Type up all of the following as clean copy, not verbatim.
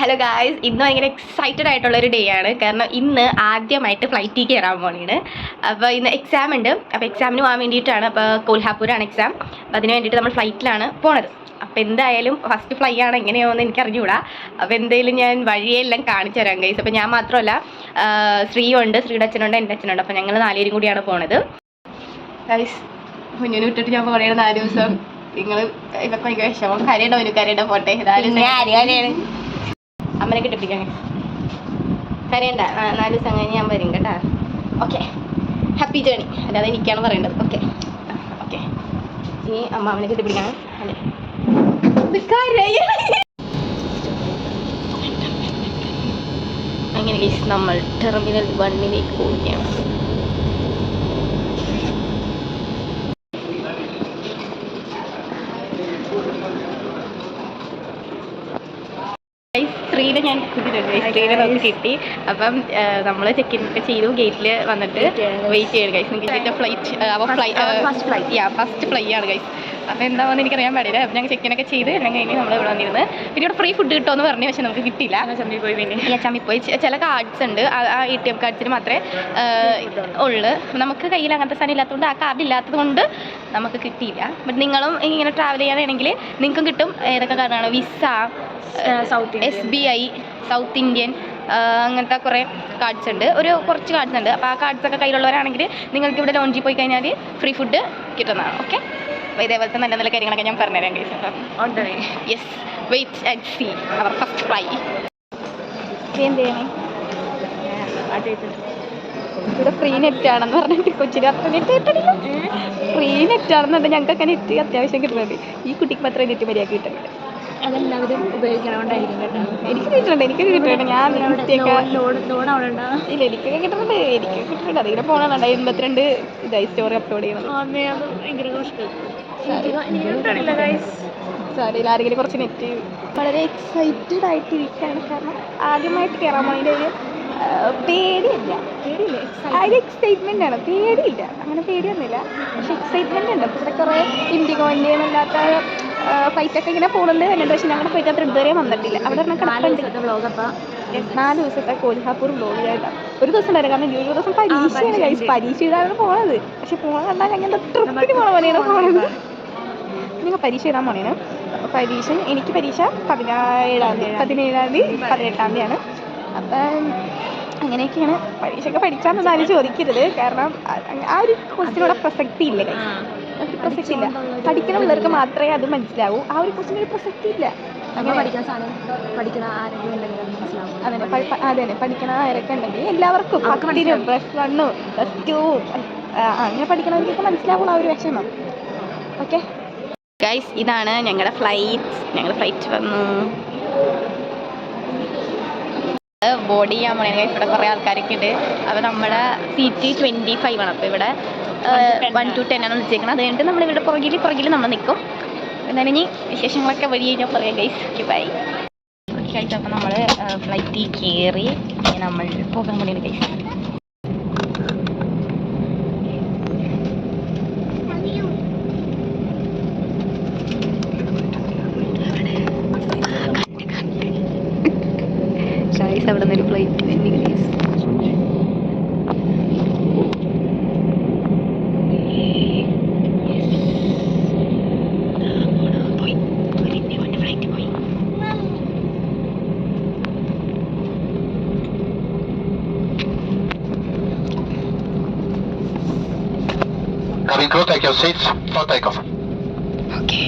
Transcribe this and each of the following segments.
Hello guys, ഇന്ന് ഭയങ്കര excited ആയിട്ടുള്ളൊരു ഡേ ആണ്. കാരണം ഇന്ന് ആദ്യമായിട്ട് ഫ്ലൈറ്റിൽ കയറാൻ പോകണേണ്. അപ്പോൾ ഇന്ന് എക്സാം ഉണ്ട്. അപ്പോൾ എക്സാമിന് പോകാൻ വേണ്ടിയിട്ടാണ്. അപ്പോൾ കോൽഹാപ്പൂരാണ് എക്സാം. അപ്പോൾ അതിന് വേണ്ടിയിട്ട് നമ്മൾ ഫ്ലൈറ്റിലാണ് പോണത്. അപ്പോൾ എന്തായാലും ഫസ്റ്റ് ഫ്ലൈ ആണ്, എങ്ങനെയാണെന്ന് എനിക്ക് അറിഞ്ഞുകൂടാ. അപ്പോൾ എന്തായാലും ഞാൻ വഴിയെല്ലാം കാണിച്ചു തരാം ഗൈസ്. അപ്പോൾ ഞാൻ മാത്രമല്ല, ശ്രീയുണ്ട്, ശ്രീയുടെ അച്ഛനുണ്ട്, എൻ്റെ അച്ഛനുണ്ട്. അപ്പോൾ ഞങ്ങൾ 4 പേരും കൂടിയാണ് പോണത്. ഗൈസ്, കുഞ്ഞിനെ വിട്ടിട്ട് ഞാൻ പോകണേണ് 4 ദിവസം. നിങ്ങൾ ഇതൊക്കെ ഭയങ്കര വിഷമം. കരയണ്ട പോട്ടെ. ഏതായാലും അമ്മനെ കിട്ടിപ്പിടിക്കാൻ കരയണ്ട. 4 ദിവസം കഴിഞ്ഞ് ഞാൻ വരും കേട്ടാ. Okay, happy journey. അല്ലാതെ എനിക്കാണ് പറയേണ്ടത്. Okay okay. ഇനി അമ്മാവനെ കിട്ടിപ്പിടിക്കണം. അല്ലേ അങ്ങനെ നമ്മൾ ടെർമിനൽ 1 പോവുകയാണ്. സ്ത്രീനെ ഞാൻ കിട്ടിയിട്ടുണ്ട്. സ്ത്രീനെ നമുക്ക് കിട്ടി. അപ്പം നമ്മൾ ചെക്കിൻ ഒക്കെ ചെയ്തു. ഗേറ്റിൽ വന്നിട്ട് വെയിറ്റ് ചെയ്യണം ഗൈസ്. നിങ്ങൾക്ക് ഫസ്റ്റ് ഫ്ലൈ ആണ് ഗൈസ്. അപ്പോൾ എന്താണെന്ന് എനിക്കറിയാൻ പാടില്ല. അപ്പം ഞങ്ങൾ ചെക്കിനൊക്കെ ചെയ്ത് എല്ലാം കഴിഞ്ഞ് നമ്മൾ ഇവിടെ വന്നിരുന്ന്. പിന്നെ ഇവിടെ ഫ്രീ ഫുഡ് കിട്ടുമെന്ന് പറഞ്ഞു. പക്ഷെ നമുക്ക് കിട്ടിയില്ല. ചമ്മി പോയി ചില കാർഡ്സ് ഉണ്ട്. ആ ATM കാർഡ്സിന് മാത്രമേ ഉള്ളൂ. നമുക്ക് കയ്യിൽ അങ്ങനത്തെ സാധനം ഇല്ലാത്തതുകൊണ്ട്, ആ കാർഡ് ഇല്ലാത്തത് കൊണ്ട് നമുക്ക് കിട്ടിയില്ല. ബട്ട് നിങ്ങളും ഇങ്ങനെ ട്രാവൽ ചെയ്യാനാണെങ്കിൽ നിങ്ങൾക്കും കിട്ടും. ഏതൊക്കെ കാർഡാണ്? വിസ, SBI, സൗത്ത് ഇന്ത്യൻ, അങ്ങനത്തെ കുറേ കാർഡ്സ് ഉണ്ട്. കുറച്ച് കാർഡ്സ് ഉണ്ട്. അപ്പോൾ ആ കാർഡ്സൊക്കെ കയ്യിലുള്ളവരാണെങ്കിൽ നിങ്ങൾക്ക് ഇവിടെ ലോഞ്ചിൽ പോയി കഴിഞ്ഞാൽ ഫ്രീ ഫുഡ് കിട്ടുന്നതാണ്. ഓക്കെ, അപ്പോൾ ഇതേപോലത്തെ നല്ല നല്ല കാര്യങ്ങളൊക്കെ ഞാൻ പറഞ്ഞുതരാം കേസ്. Yes, wait and see our first fly. എന്ത് ചെയ്യണേ? ഇവിടെ ഫ്രീ നെറ്റ് ആണെന്ന് പറഞ്ഞിട്ട് കൊച്ചിന് അത്ര നെറ്റ് കിട്ടണില്ല. ഫ്രീ നെറ്റ് ആണെന്ന് പറഞ്ഞാൽ ഞങ്ങൾക്കൊക്കെ നെറ്റ് അത്യാവശ്യം കിട്ടുന്നുണ്ട്. ഈ കുട്ടിക്ക് മാത്രമേ നെറ്റ് മര്യാദ കിട്ടുന്നുണ്ട്. അതെല്ലാവരും ഉപയോഗിക്കണോണ്ടായിരിക്കും കേട്ടോ. എനിക്ക് കിട്ടുന്നുണ്ട്. എനിക്കൊക്കെ കിട്ടുന്നുണ്ട്. ഞാൻ ഇല്ല, എനിക്കൊക്കെ കിട്ടുന്നുണ്ട്. അതിങ്ങനെ പോകണുണ്ട്. 82 ഇതായി സ്റ്റോറി അപ്ലോഡ് ചെയ്യുന്നത്. സാറിയിൽ ആരെങ്കിലും കുറച്ച് നെറ്റ്. വളരെ എക്സൈറ്റഡ് ആയിട്ടിരിക്കുകയാണ്. കാരണം ആദ്യമായിട്ട് കയറാൻ പോണതിൻ്റെ ഒരു പേടിയില്ല. അതിൽ എക്സൈറ്റ്മെൻ്റ് ആണ്. പേടിയില്ല, അങ്ങനെ പേടിയൊന്നുമില്ല. പക്ഷെ എക്സൈറ്റ്മെൻ്റ് ഉണ്ട്. പക്ഷേ കുറേ ഇൻഡിഗോൻ്റെ അല്ലാത്ത ഫ്ലൈറ്റൊക്കെ ഇങ്ങനെ പോകുന്നുണ്ട്. 2 വർഷം ഞങ്ങളുടെ ഫ്ലൈറ്റ് അത്ര ഇതുവരെ വന്നിട്ടില്ല. അവിടെ 4 ദിവസത്തെ കോൽഹാപ്പൂർ വ്ലോഗ് ആയിട്ടാണ്. ഒരു ദിവസം ഉണ്ടായിരുന്നു. കാരണം 20 ദിവസം പരീക്ഷയാണ് കഴിച്ച്. പരീക്ഷ എഴുതാനാണ് പോണത്. പക്ഷെ പോകാൻ കണ്ടാൽ ഞങ്ങളുടെ ട്രിപ്പിന് പോണ പോലെയാണ് പോണത്. നിങ്ങൾ പരീക്ഷ എഴുതാൻ പോണേന്. അപ്പോൾ എനിക്ക് പരീക്ഷ 17-ാം തീയതി 18-ാം തീയതിയാണ്. അപ്പം അങ്ങനെയൊക്കെയാണ്. പരീക്ഷയൊക്കെ പഠിക്കാമെന്ന് ആരും ചോദിക്കരുത്. കാരണം ആ ഒരു ക്വസ്റ്റിനോടെ പ്രസക്തി ഇല്ല. പ്രസക്തി ഇല്ല. പഠിക്കുന്ന പിള്ളേർക്ക് മാത്രമേ അത് മനസ്സിലാവൂ. ആ ഒരു ക്വസ്റ്റിനൊരു പ്രസക്തി ഇല്ല. അങ്ങനെ പഠിക്കുന്ന ആരെങ്കിലും ഉണ്ടെങ്കിൽ അതന്നെ പഠിക്കണ ആരൊക്കെ ഉണ്ടെങ്കിൽ എല്ലാവർക്കും +1 +2 അങ്ങനെ പഠിക്കണവർക്കൊക്കെ മനസ്സിലാവുള്ളൂ ആ ഒരു വിഷമം. ഓക്കെ ഗൈസ്, ഇതാണ് ഞങ്ങളുടെ ഫ്ലൈറ്റ്. ഞങ്ങളുടെ ഫ്ലൈറ്റ് വന്നു. ബോർഡ് ചെയ്യാൻ പോണേ ഗൈസ്. ഇവിടെ കുറേ ആൾക്കാരൊക്കെ ഉണ്ട്. അപ്പോൾ നമ്മുടെ സീറ്റ് 25 ആണ്. അപ്പോൾ ഇവിടെ 1 to 10 ആണ് വിളിച്ചേക്കുന്നത്. അത് കഴിഞ്ഞിട്ട് നമ്മൾ ഇവിടെ പുറകിൽ നമ്മൾ നിൽക്കും. എന്നാലും ഇനി വിശേഷങ്ങളൊക്കെ വഴി കഴിഞ്ഞാൽ പറയാം ഗൈസ്. ബൈ. അപ്പോൾ നമ്മൾ ഫ്ലൈറ്റിൽ കയറി നമ്മൾ പോകാൻ വേണ്ടിയാണ് ഗൈസ്. അവിടെ നിന്നൊരു flight Cabin crew, take your seats for takeoff. Okay.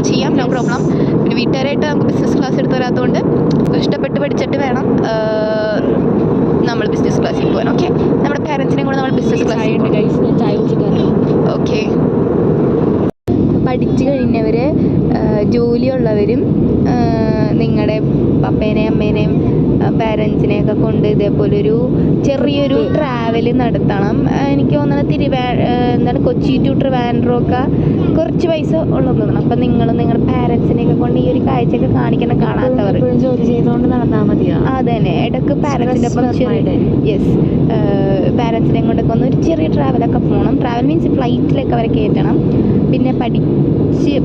അത് ചെയ്യാം, നോ പ്രോബ്ലം. പിന്നെ വീട്ടുകാരായിട്ട് നമുക്ക് ബിസിനസ് ക്ലാസ് എടുത്ത് തരാത്തതുകൊണ്ട് ഇഷ്ടപ്പെട്ട് പഠിച്ചിട്ട് വേണം നമ്മൾ ബിസിനസ് ക്ലാസ്സിൽ പോകാൻ. ഓക്കെ, നമ്മുടെ പാരൻസിനെയും കൂടെ നമ്മൾ ബിസിനസ് ക്ലാസ്സിൽ ചായ കുടിച്ചിട്ട് ഓക്കെ. പഠിച്ചു കഴിഞ്ഞവർ ജോലിയുള്ളവരും നിങ്ങളുടെ പപ്പേനെയും അമ്മേനെയും പാരൻസിനെയൊക്കെ കൊണ്ട് ഇതേപോലൊരു ചെറിയൊരു ട്രാവൽ നടത്തണം. എനിക്ക് തോന്നുന്നത് എന്താണ് കൊച്ചി ടു ട്രിവാൻഡ്രമൊക്കെ കുറച്ച് പൈസ ഉള്ളത് തോന്നണം. അപ്പം നിങ്ങളുടെ പാരൻസിനെയൊക്കെ കൊണ്ട് ഈ ഒരു കാഴ്ചയൊക്കെ കാണിക്കണം, കാണാത്തവർ. ജോലി ചെയ്തുകൊണ്ട് നടന്നാൽ മതിയോ? അത് തന്നെ, ഇടയ്ക്ക് പാരൻസിൻ്റെ ഒപ്പം യെസ് പാരൻസിനെ കൊണ്ടൊക്കെ ഒന്ന് ഒരു ചെറിയ ട്രാവലൊക്കെ പോകണം. ട്രാവൽ മീൻസ് ഫ്ലൈറ്റിലൊക്കെ അവരെ കയറ്റണം. പിന്നെ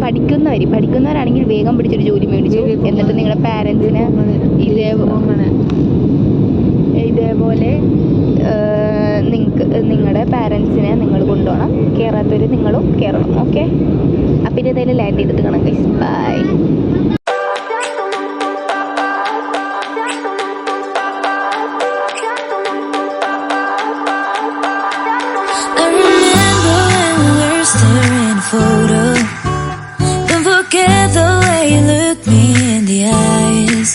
പഠിക്കുന്നവരാണെങ്കിൽ വേഗം പിടിച്ചൊരു ജോലി മേടിച്ചു, എന്നിട്ട് നിങ്ങളുടെ പാരൻസിന് ഇതേപോലെ നിങ്ങളുടെ പാരൻസിനെ നിങ്ങൾ കൊണ്ടുപോകണം. കയറാത്തവർ നിങ്ങളും കയറണം. ഓക്കെ, അപ്പം ഇനി ഏതായാലും ലാൻഡ് ചെയ്തിട്ട് കാണാം guys. Bye. Photo. Don't forget the way you look me in the eyes,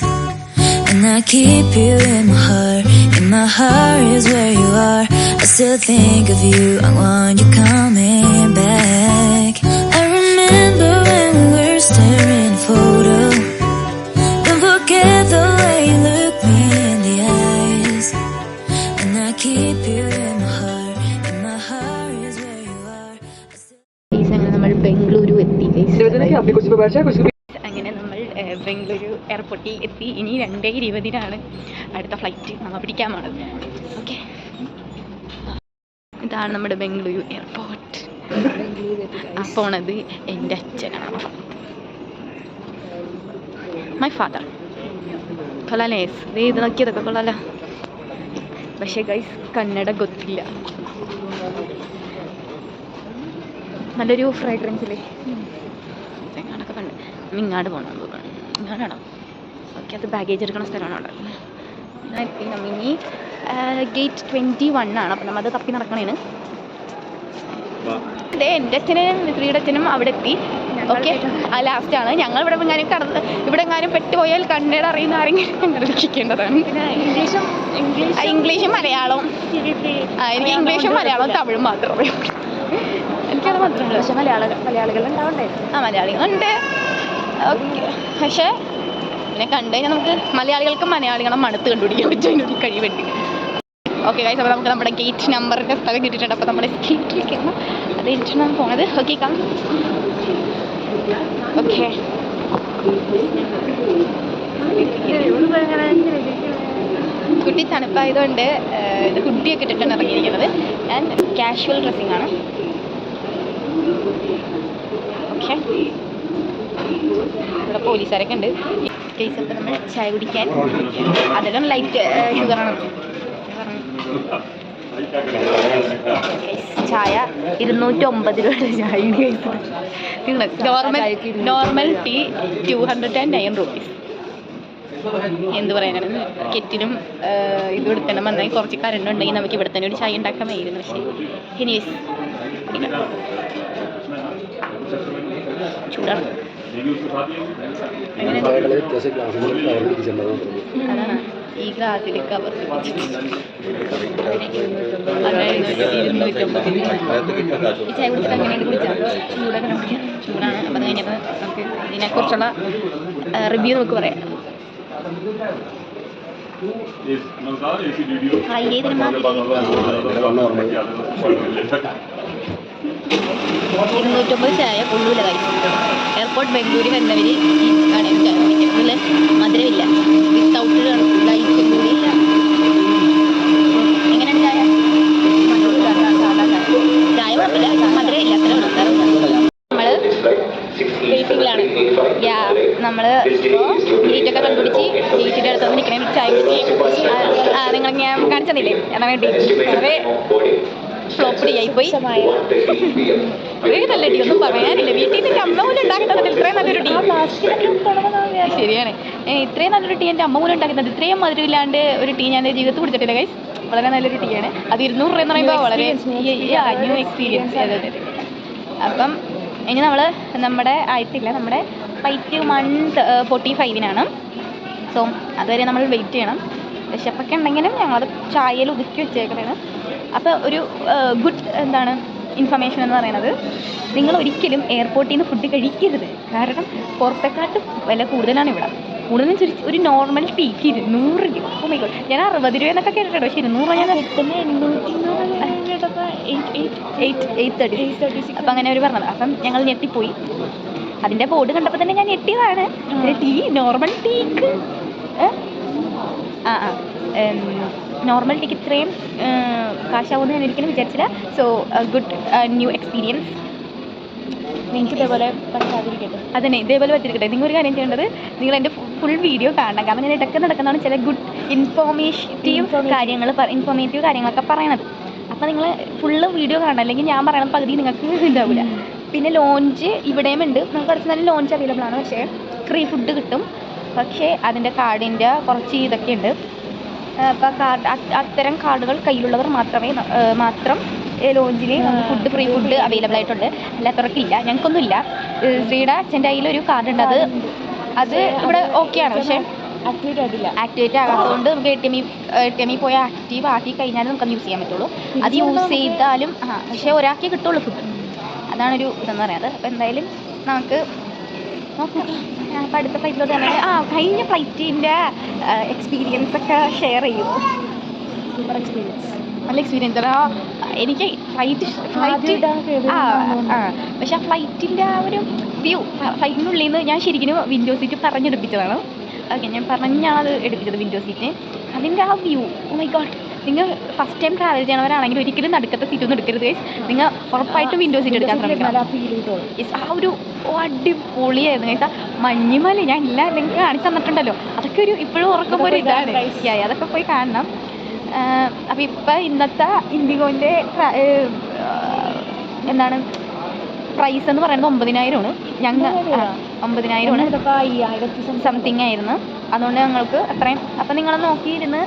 and I keep you in my heart. In my heart is where you are. I still think of you. I want you coming back. I remember when we were staring photo. Don't forget the way you look me in the eyes, and I keep you in my heart. In my heart is where you are. നമ്മൾ ബംഗളൂരു എത്തി. അങ്ങനെ നമ്മൾ ബംഗളൂരു എയർപോർട്ടിൽ എത്തി. ഇനി 2:20 അടുത്ത flight നമ്മൾ പിടിക്കാൻ പോണത്. ഓക്കെ, ഇതാണ് നമ്മുടെ ബംഗളൂരു എയർപോർട്ട്. പോണത് എൻ്റെ അച്ഛനാണ്, മൈ ഫാദർ. കൊള്ളാലേ, ഇത് നോക്കിയതൊക്കെ കൊള്ളാലോ. പക്ഷേ ഗൈസ് കന്നഡ ಗೊತ್ತಿല്ല. നല്ലൊരു ഫ്രാഗ്രൻസ് ഇല്ലേ, ഇങ്ങോട്ടൊക്കെ കണ്ട്. ഇങ്ങാട് പോകണം തോന്നുന്നു, ഇങ്ങാടാണോ? ഓക്കെ, അത് ബാഗേജ് എടുക്കുന്ന സ്ഥലമാണ് അവിടെ. എത്തി നമ്മിനി ഗേറ്റ് 21 ആണ്. അപ്പം നമ്മൾ അത് തപ്പി നടക്കണേന്. അതെ, എൻ്റെ അച്ഛനും ശ്രീയുടെ അച്ഛനും അവിടെ എത്തി. ഓക്കെ, ആ ലാസ്റ്റാണ്. ഞങ്ങൾ ഇവിടെ എങ്ങാനും പെട്ടുപോയാൽ കന്നഡ അറിയുന്ന ആരെങ്കിലും ഞങ്ങൾ രക്ഷിക്കേണ്ടതാണ്. ഇംഗ്ലീഷും മലയാളവും. എനിക്ക് ഇംഗ്ലീഷും മലയാളവും തമിഴും മാത്രമേ എനിക്കത് മാത്രമല്ല. പക്ഷെ മലയാളികളുണ്ടാവണ്ടേ? മലയാളികളുണ്ട്. ഓക്കെ, പക്ഷേ പിന്നെ കണ്ടു കഴിഞ്ഞാൽ നമുക്ക് മലയാളികളെ മണത്ത് കണ്ടുപിടിക്കാൻ പറ്റും, അതിനൊരു കഴിവുണ്ട്. ഓക്കെ ഗൈസ്, അപ്പോൾ നമുക്ക് നമ്മുടെ ഗേറ്റ് നമ്പറിൻ്റെ സ്ഥലം കിട്ടിയിട്ടുണ്ട്. അപ്പോൾ നമ്മുടെ ഗേറ്റിലേക്കാണ് അത് കഴിഞ്ഞിട്ടാണ് പോകുന്നത്. Okay come. ഓക്കെ, കുട്ടി തണുപ്പായതുകൊണ്ട് ഇത് ഹുഡിയൊക്കെ ഇട്ടിട്ടാണ് ഇറങ്ങിയിരിക്കുന്നത്. ഞാൻ കാഷ്വൽ ഡ്രസ്സിംഗ് ആണ്. ഓക്കെ, ഇവിടെ പോലീസുകാരൊക്കെ ഉണ്ട്. കേസൊക്കെ നമ്മൾ ചായ കുടിക്കാൻ, അതെല്ലാം ലൈറ്റ് ഷുഗറാണ്. ചായ 209 രൂപയുടെ ചായ. Normal tea 209 rupees. എന്ത് പറയാനാണ്, കെറ്റിനും ഇത് കൊടുക്കണം. വന്നാൽ കുറച്ച് കറണ്ട് ഉണ്ടെങ്കിൽ നമുക്ക് ഇവിടെ തന്നെ ഒരു ചായ ഉണ്ടാക്കാമായിരുന്നു. പക്ഷേ എനിവേസ് ചൂടാണ്. അതാണ് ഈ ഗ്ലാസ്സിൽ കവർ 250. ഈ ചായ കുടിച്ചിട്ട് അങ്ങനെയാണ് കുടിച്ചാൽ ചൂടാണ്. അപ്പം അത് കഴിഞ്ഞപ്പോൾ നമുക്ക് ഇതിനെക്കുറിച്ചുള്ള റിവ്യൂ നമുക്ക് പറയാം. ഏതിനും 209 ചായ കൊള്ളൂല. എയർപോർട്ട് ബംഗളൂരു വരുന്നവർ ഈ കടയിൽ ചായ കുടിക്കുന്നത് മധുരമില്ല, വിത്തൗട്ട് ലൈറ്റും കൂടി ഇല്ല. എങ്ങനെയാണ് ചായ? ചായ കുഴപ്പമില്ല, മധുരമില്ല, അത്ര നമ്മൾ വെയിറ്റിങ്ങിലാണ്. നമ്മൾ ഗേറ്റൊക്കെ കണ്ടുപിടിച്ച് ഗേറ്റിൻ്റെ അടുത്ത് നിൽക്കണേ ചായ കുടിച്ച് നിങ്ങൾ ഞാൻ കാണിച്ചു തന്നില്ലേ എന്നാ വേണ്ടി വളരെ ഫ്ലോപ്പ് ടീ ആയിപ്പോയി. നല്ല ടീ ഒന്നും പറയാനില്ല. വീട്ടിൽ നിന്ന് അമ്മ പോലും ഉണ്ടാക്കുന്നത് ഇത്രയും നല്ലൊരു ടീ. ശരിയാണ്, ഇത്രയും നല്ലൊരു ടീ എൻ്റെ അമ്മ പോലും ഉണ്ടാക്കുന്നത്. ഇത്രയും മധുരമില്ലാണ്ട് ഒരു ടീ ഞാൻ ജീവിതത്തിൽ കുടിച്ചിട്ടില്ല ഗൈസ്. വളരെ നല്ലൊരു ടീയാണ്. അത് 200 രൂപ എന്ന് പറയുമ്പോൾ വളരെ ന്യൂ എക്സ്പീരിയൻസ്. അതെ. അപ്പം ഇനി നമ്മുടെ ആയിട്ടില്ല, നമ്മുടെ ഫ്ലൈറ്റ് 1:45 സോ അതുവരെ നമ്മൾ വെയിറ്റ് ചെയ്യണം. വിശപ്പൊക്കെ ഉണ്ടെങ്കിലും ഞങ്ങളത് ചായയിൽ ഒതുക്കി വെച്ചേക്കണേണ്. അപ്പോൾ ഒരു ഗുഡ് ഇൻഫർമേഷൻ എന്ന് പറയുന്നത്, നിങ്ങൾ ഒരിക്കലും എയർപോർട്ടിൽ നിന്ന് ഫുഡ് കഴിക്കരുത്. കാരണം പുറത്തെക്കാട്ടും വില കൂടുതലാണ് ഇവിടെ. കൂടുതലും ഒരു നോർമൽ ടീക്ക് 200 രൂപ. ഓ മൈ ഗോഡ്, ഞാൻ 60 രൂപ എന്നൊക്കെ കേട്ടിട്ടുണ്ട്. പക്ഷേ 200 ഞാൻ കിട്ടുന്ന 830. അപ്പം അങ്ങനെ അവർ പറഞ്ഞത്. അപ്പം ഞങ്ങൾ ഞെട്ടിപ്പോയി. അതിൻ്റെ ബോർഡ് കണ്ടപ്പോൾ തന്നെ ഞാൻ ഞെട്ടിയതാണ്. ടീ നോർമൽ ടീക്ക് നോർമൽ ടീക്ക് ഇത്രയും കാശാവുമെന്ന് ഞാൻ ഒരിക്കലും വിചാരിച്ചില്ല. So good new experience. നിങ്ങൾക്ക് ഇതേപോലെ പറ്റാതിരിക്കട്ടെ. അതന്നെ, ഇതേപോലെ പറ്റിയിരിക്കട്ടെ. നിങ്ങൾ ഒരു കാര്യം ചെയ്യേണ്ടത്, നിങ്ങൾ എൻ്റെ ഫുൾ വീഡിയോ കാണണം. കാരണം ഞാൻ ഇടയ്ക്ക് നടക്കുന്നതാണ് ചില ഗുഡ് ഇൻഫോർമേറ്റീവ് കാര്യങ്ങളൊക്കെ പറയണത്. അപ്പോൾ നിങ്ങൾ ഫുള്ള് വീഡിയോ കാണണം, അല്ലെങ്കിൽ ഞാൻ പറയണത് പകുതി നിങ്ങൾക്ക് ഉണ്ടാവില്ല. പിന്നെ ലോഞ്ച് ഇവിടെയും ഉണ്ട്. നമുക്ക് കുറച്ച് നല്ല ലോഞ്ച് അവൈലബിൾ ആണ്. പക്ഷേ ഫ്രീ ഫുഡ് കിട്ടും. പക്ഷേ അതിൻ്റെ കാർഡിൻ്റെ കുറച്ച് ഇതൊക്കെ ഉണ്ട്. അപ്പോൾ അത്തരം കാർഡുകൾ കയ്യിലുള്ളവർ മാത്രം ലോഞ്ചിൽ ഫ്രീ ഫുഡ് അവൈലബിൾ ആയിട്ടുണ്ട്. അല്ലാത്തവർക്കില്ല. ഞങ്ങൾക്കൊന്നുമില്ല. ശ്രീയുടെ അച്ഛൻ്റെ കയ്യിലൊരു കാർഡ് ഉണ്ട്. അത് ഇവിടെ ഓക്കെയാണ്. പക്ഷേ ആക്ടിവേറ്റ് ആകാത്തതുകൊണ്ട് നമുക്ക് ATM പോയി ആക്റ്റീവ് ആക്കി കഴിഞ്ഞാൽ നമുക്കത് യൂസ് ചെയ്യാൻ പറ്റുള്ളൂ. അത് യൂസ് ചെയ്താലും പക്ഷേ ഒരാൾക്കേ കിട്ടുള്ളൂ ഫുഡ്. അതാണൊരു ഇതെന്ന് പറയുന്നത്. അപ്പോൾ എന്തായാലും നമുക്ക് നോക്കാം. അപ്പോൾ അടുത്ത ഫ്ലൈറ്റിലോട്ട് തന്നെ കഴിഞ്ഞ ഫ്ലൈറ്റിൻ്റെ എക്സ്പീരിയൻസ് ഒക്കെ ഷെയർ ചെയ്യും. നല്ല എക്സ്പീരിയൻസ്. എനിക്ക് ഫ്ലൈറ്റ് പക്ഷെ ആ ഫ്ലൈറ്റിൻ്റെ ആ ഒരു വ്യൂ, ഫ്ലൈറ്റിനുള്ളിൽ നിന്ന് ഞാൻ ശരിക്കും വിൻഡോ സീറ്റ് പറഞ്ഞെടുപ്പിച്ചതാണ്. ഓക്കെ, ഞാനത് എടുപ്പിച്ചത് വിൻഡോ സീറ്റ്. അതിൻ്റെ ആ വ്യൂ, ഓ മൈ ഗോഡ്. നിങ്ങൾ ഫസ്റ്റ് ടൈം ട്രാവൽ ചെയ്യണവരാണെങ്കിൽ ഒരിക്കലും നടുക്കത്തെ സീറ്റൊന്നും എടുക്കരുത്. നിങ്ങൾ ഉറപ്പായിട്ടും വിൻഡോ സീറ്റ് എടുക്കാൻ ശ്രമിക്കണം. ആ ഒരു അടിപൊളിയായിരുന്നു കേട്ടോ. മഞ്ഞുമല ഞാൻ നിങ്ങൾക്ക് കാണിച്ചു തന്നിട്ടുണ്ടല്ലോ. അതൊക്കെ ഇപ്പോഴും ഉറക്കുമ്പോൾ ഒരു ഇതാണ്. അതൊക്കെ പോയി കാണണം. അപ്പോൾ ഇപ്പം ഇന്നത്തെ ഇൻഡിഗോൻ്റെ പ്രൈസ് എന്ന് പറയുന്നത് 9,000 ഞങ്ങൾ 9,000 സംതിങ് ആയിരുന്നു. അതുകൊണ്ട് ഞങ്ങൾക്ക് അത്രയും. അപ്പം നിങ്ങൾ നോക്കിയിരുന്ന്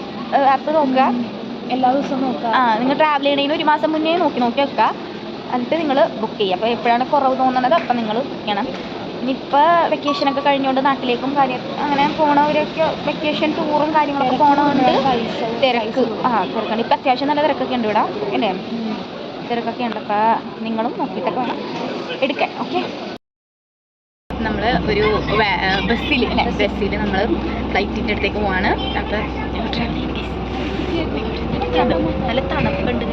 ആപ്പ് നോക്കുക, എല്ലാ ദിവസവും നോക്കുക. നിങ്ങൾ ട്രാവൽ ചെയ്യണമെങ്കിൽ 1 മാസം മുന്നേ നോക്കി വെക്കുക. എന്നിട്ട് നിങ്ങൾ ബുക്ക് ചെയ്യുക. അപ്പോൾ എപ്പോഴാണ് കുറവ് തോന്നുന്നത് അപ്പം നിങ്ങൾ ചെയ്യണം. ഇനിയിപ്പോൾ വെക്കേഷനൊക്കെ കഴിഞ്ഞുകൊണ്ട് നാട്ടിലേക്കും അങ്ങനെ പോണവരൊക്കെ വെക്കേഷൻ ടൂറും കാര്യങ്ങളൊക്കെ പോണതുകൊണ്ട് തിരക്കുണ്ട്. ഇപ്പം അത്യാവശ്യം നല്ല തിരക്കൊക്കെ ഉണ്ട് ഇവിടെ അല്ലേ? തിരക്കൊക്കെ ഉണ്ട്. അപ്പോൾ നിങ്ങളും നോക്കിയിട്ടൊക്കെ വേണം എടുക്കാൻ. ഓക്കെ, നമ്മൾ ഒരു ബസ്സിൽ നമ്മൾ ഫ്ലൈറ്റിൻ്റെ അടുത്തേക്ക് പോവാണ്. അപ്പോൾ നല്ല തണുപ്പുണ്ട്.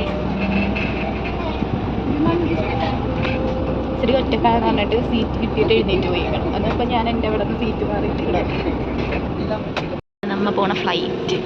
ഇച്ചിരി ഒറ്റക്കാന്ന് പറഞ്ഞിട്ട് സീറ്റ് കിട്ടിയിട്ട് എഴുന്നേറ്റ് പോയി. അതപ്പോൾ ഞാൻ എൻ്റെ അവിടെ നിന്ന് സീറ്റ് മാറിയിട്ട് നമ്മൾ പോണ ഫ്ലൈറ്റ്